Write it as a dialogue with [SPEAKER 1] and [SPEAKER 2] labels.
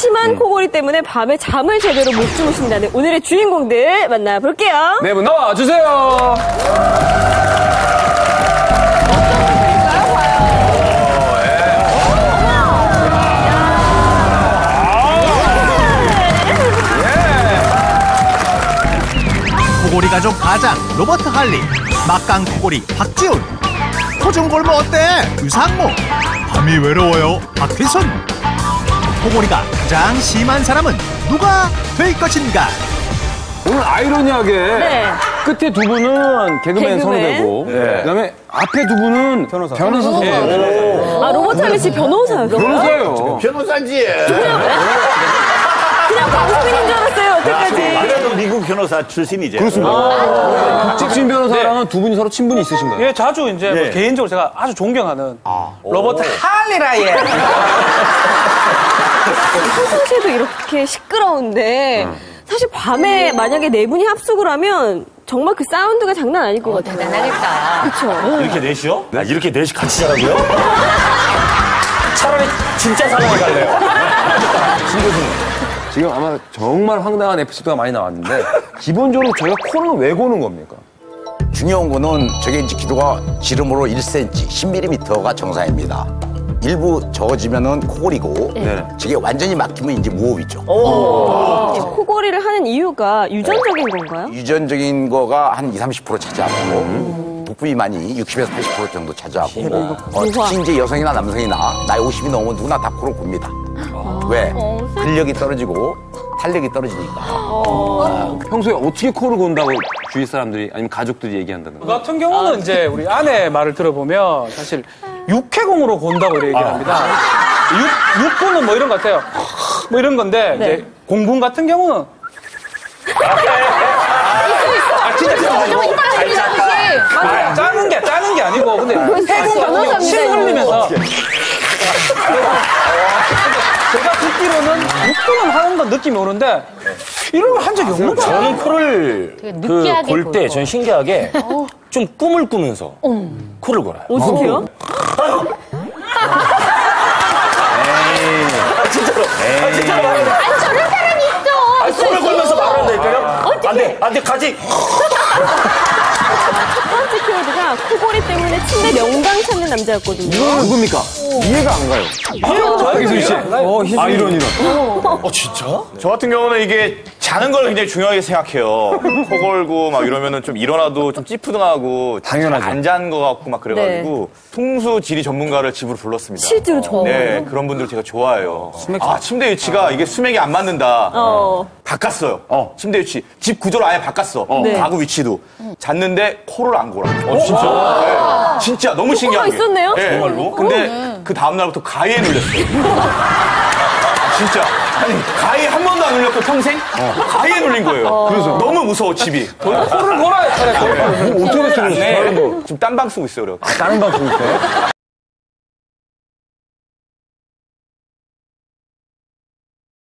[SPEAKER 1] 심한 코골이 때문에 밤에 잠을 제대로 못 주무신다는 오늘의 주인공들 만나볼게요.
[SPEAKER 2] 네 분 나와주세요.
[SPEAKER 3] 코골이 가족 가장 로버트 할리, 막강 코골이 박지훈, 토종골모 어때 유상무, 밤이 외로워요 박태순. 코골이가 가장 심한 사람은 누가 될 것인가?
[SPEAKER 2] 오늘 아이러니하게
[SPEAKER 1] 네.
[SPEAKER 2] 끝에 두 분은 개그맨 선후배고 그다음에 앞에 두 분은 변호사 선후배.
[SPEAKER 1] 아, 로버트 할리 씨 변호사였어요?
[SPEAKER 2] 변호사예요.
[SPEAKER 4] 변호사지.
[SPEAKER 1] 그냥 방송인인 줄 알았어요, 여태까지.
[SPEAKER 4] 그래도 미국 변호사 출신이죠.
[SPEAKER 2] 그렇습니다. 박지훈 변호사랑은 두 분이 서로 친분이 있으신가요?
[SPEAKER 5] 예, 자주 이제 뭐 개인적으로 제가 아주 존경하는 로버트 할리라예.
[SPEAKER 1] 평소에도 이렇게 시끄러운데 사실 밤에 만약에 네 분이 합숙을 하면 정말 그 사운드가 장난 아닐 것 같아요.
[SPEAKER 6] 대단하겠다.
[SPEAKER 1] 그렇죠.
[SPEAKER 4] 이렇게 넷이요? 아, 이렇게 넷이 같이 자라고요?
[SPEAKER 5] 차라리 진짜 사랑에 갈래요.
[SPEAKER 2] 신 교수님, 지금 아마 정말 황당한 에피소드가 많이 나왔는데 기본적으로 저희가 코는 왜 고는 겁니까?
[SPEAKER 7] 중요한 거는 저게 이제 기도가 지름으로 1cm, 10mm가 정상입니다. 일부 적어지면은 코골이고 저게 완전히 막히면 이제 무호흡이죠.
[SPEAKER 1] 코골이를 하는 이유가 유전적인 건가요?
[SPEAKER 7] 유전적인 거가 한 20, 30% 차지하고 복부비만이 60에서 80% 정도 차지하고 특히 이제 여성이나 남성이나 나이 50이 넘으면 누구나 다 코를 곱니다. 왜? 근력이 떨어지고 탄력이 떨어지니까.
[SPEAKER 2] 평소에 어떻게 코를 곤다고 주위 사람들이 아니면 가족들이 얘기한다는
[SPEAKER 5] 그
[SPEAKER 2] 거예요?
[SPEAKER 5] 같은 경우는 이제 우리 아내 말을 들어보면 사실 육해공으로 곤다고 이렇게 얘기를 합니다. 육군은 뭐 이런 것 같아요. 뭐 이런 건데 이제 공군 같은 경우는 짜는 게 아니고 근데 해군 같은 경우 침 흘리면서 제가 듣기로는 육군은 하는 건 느낌이 오는데 이런 걸 한 적이 없는 거예요.
[SPEAKER 6] 저는 코를 골 때 전 신기하게 좀 꿈을 꾸면서 코를 골아요.
[SPEAKER 1] 어떻게요?
[SPEAKER 6] 진짜로.
[SPEAKER 4] 아니, 저런 사람이 있어.
[SPEAKER 6] 코를 골면서 말을 한다니까요? 안 돼, 가지.
[SPEAKER 1] 첫 번째 키워드가 코골이 때문에 침대 명당 찾는 남자였거든요.
[SPEAKER 2] 누굽니까? 이해가 안 가요. 박희순 씨. 이런.
[SPEAKER 6] 진짜?
[SPEAKER 4] 저 같은 경우는 이게 자는 걸 굉장히 중요하게 생각해요. 코 골고 막 이러면은 좀 일어나도 좀 찌푸둥하고
[SPEAKER 2] 당연하죠.
[SPEAKER 4] 안 잔 것 같고 막 그래가지고 통수 지리 전문가를 집으로 불렀습니다.
[SPEAKER 1] 실제로 저.
[SPEAKER 4] 네, 그런 분들 제가 좋아해요. 침대 위치가 이게 수맥이 안 맞는다. 바꿨어요. 침대 위치. 집 구조를 아예 바꿨어.
[SPEAKER 1] 네.
[SPEAKER 4] 가구 위치도. 잤는데 코를 안 골아. 진짜? 네. 진짜 너무 신기한 게.
[SPEAKER 1] 있었네요?
[SPEAKER 4] 네. 정말로? 근데 그 다음날부터 가위에 눌렸어요. 진짜. 아니, 가위에 한 번도 안 눌렸고 평생? 가위에 눌린 거예요. 그래서 너무 무서워, 집이.
[SPEAKER 5] 코를 골아야 차라리.
[SPEAKER 2] 어떻게 됐어요?
[SPEAKER 4] 지금 딴 방 쓰고 있어요, 그래요.
[SPEAKER 2] 다른 방송 있어요?